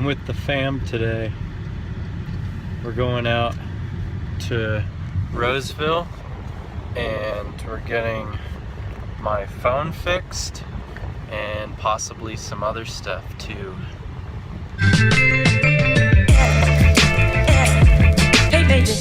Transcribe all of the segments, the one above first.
with the fam today. We're going out to Roseville and we're getting my phone fixed and possibly some other stuff too. Hey baby.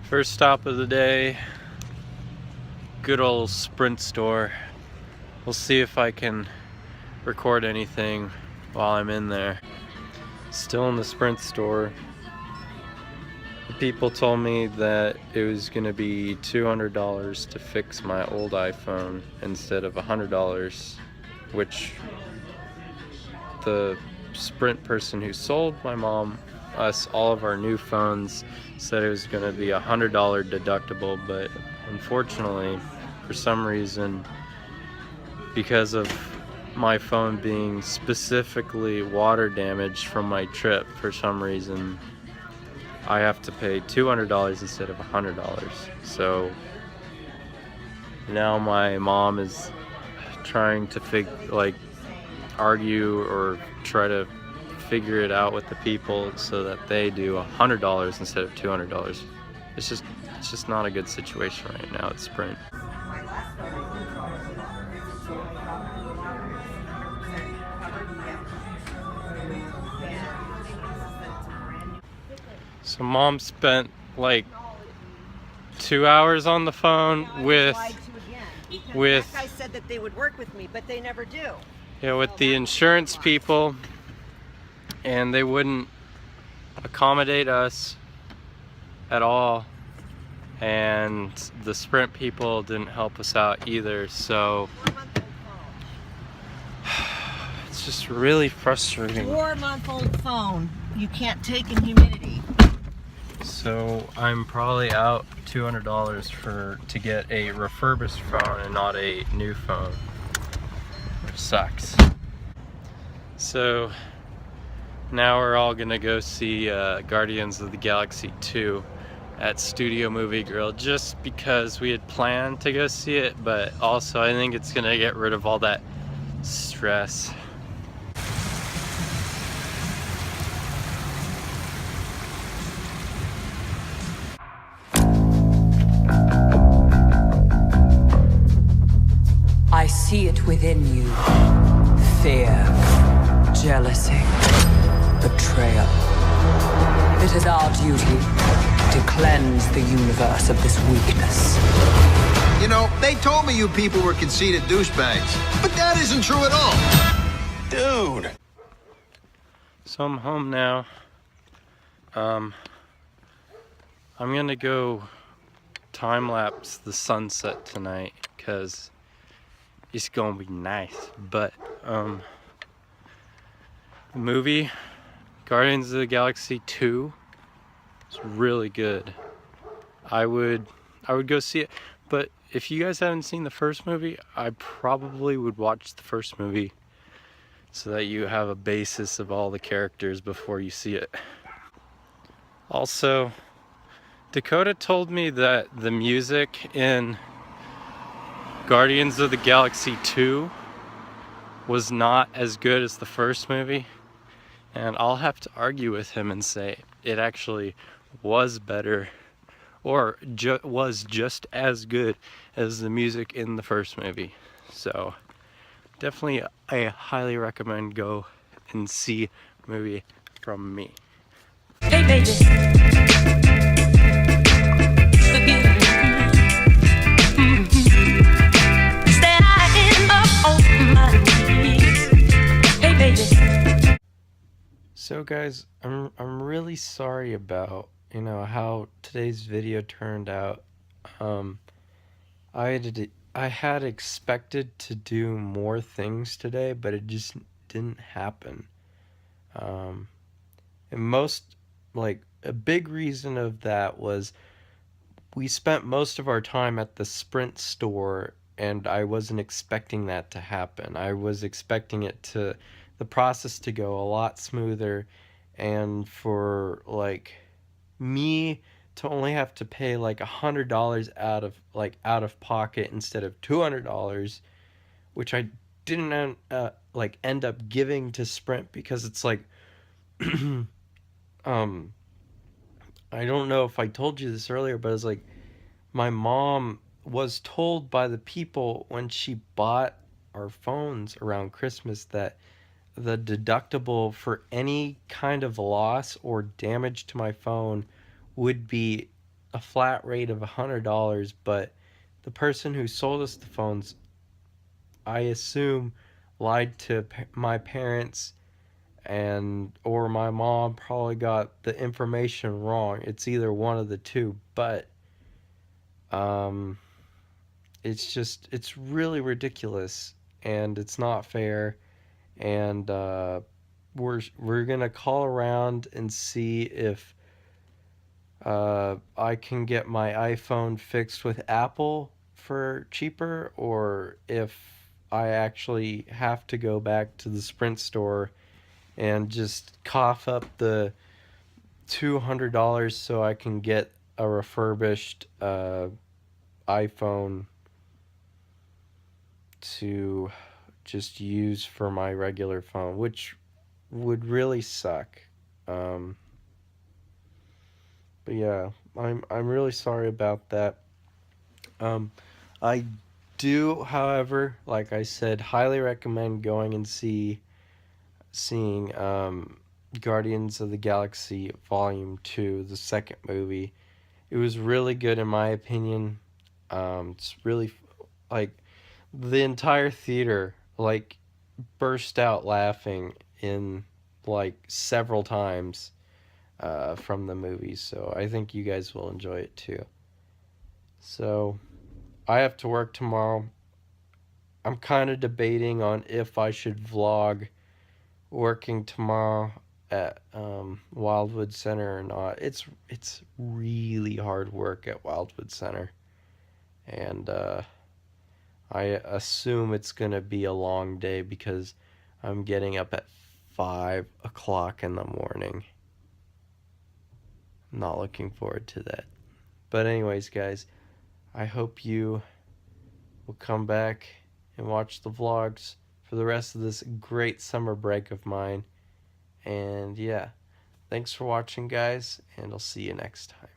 First stop of the day, good old Sprint store. We'll see if I can record anything while I'm in there. Still in the Sprint store. The people told me that it was gonna be $200 to fix my old iPhone instead of $100, which the Sprint person who sold my mom us all of our new phones said it was going to be $100 deductible, but unfortunately, for some reason, because of my phone being specifically water damaged from my trip, for some reason, I have to pay $200 instead of $100. So now my mom is trying to argue or try to figure it out with the people so that they do $100 instead of $200. It's just not a good situation right now at Sprint. So mom spent like 2 hours on the phone with that guy said that they would work with me, but they never do. Yeah, with the insurance people, and they wouldn't accommodate us at all, and the Sprint people didn't help us out either, so it's just really frustrating. 4-month-old phone you can't take in humidity. So I'm probably out $200 to get a refurbished phone and not a new phone, which sucks. So now we're all gonna go see Guardians of the Galaxy 2 at Studio Movie Grill, just because we had planned to go see it, but also I think it's gonna get rid of all that stress. I see it within you. Fear, jealousy, betrayal. It is our duty to cleanse the universe of this weakness. You know, they told me you people were conceited douchebags, but that isn't true at all. Dude. So I'm home now. I'm gonna go time-lapse the sunset tonight, because it's gonna be nice. But the movie Guardians of the Galaxy 2 is really good. I would go see it, but if you guys haven't seen the first movie, I probably would watch the first movie so that you have a basis of all the characters before you see it. Also, Dakota told me that the music in Guardians of the Galaxy 2 was not as good as the first movie, and I'll have to argue with him and say it actually was better, or was just as good as the music in the first movie. So definitely I highly recommend go and see a movie from me. Hey baby. So guys, I'm really sorry about, how today's video turned out. I had expected to do more things today, but it just didn't happen. And most, like, a big reason of that was we spent most of our time at the Sprint store, and I wasn't expecting that to happen. I was expecting the process to go a lot smoother, and for, like, me to only have to pay like $100 out of pocket instead of $200, which I didn't like end up giving to Sprint because it's like um I don't know if I told you this earlier, but it's like my mom was told by the people when she bought our phones around Christmas that the deductible for any kind of loss or damage to my phone would be a flat rate of $100, but the person who sold us the phones, I assume, lied to my parents, and or my mom probably got the information wrong. It's either one of the two, but um it's really ridiculous, and it's not fair, and we're gonna call around and see if I can get my iPhone fixed with Apple for cheaper, or if I actually have to go back to the Sprint store and just cough up the $200 so I can get a refurbished iPhone to just use for my regular phone, which would really suck. Um, but yeah, I'm really sorry about that. I do, however, like I said, highly recommend going and seeing Guardians of the Galaxy Volume 2, the second movie. It was really good in my opinion. It's really like the entire theater like burst out laughing in like several times from the movie, so I think you guys will enjoy it too. So I have to work tomorrow. I'm kind of debating on if I should vlog working tomorrow at Wildwood Center or not. It's really hard work at Wildwood Center, and I assume it's gonna be a long day because I'm getting up at 5 o'clock in the morning. Not looking forward to that. But anyways, guys, I hope you will come back and watch the vlogs for the rest of this great summer break of mine. And yeah, thanks for watching, guys, and I'll see you next time.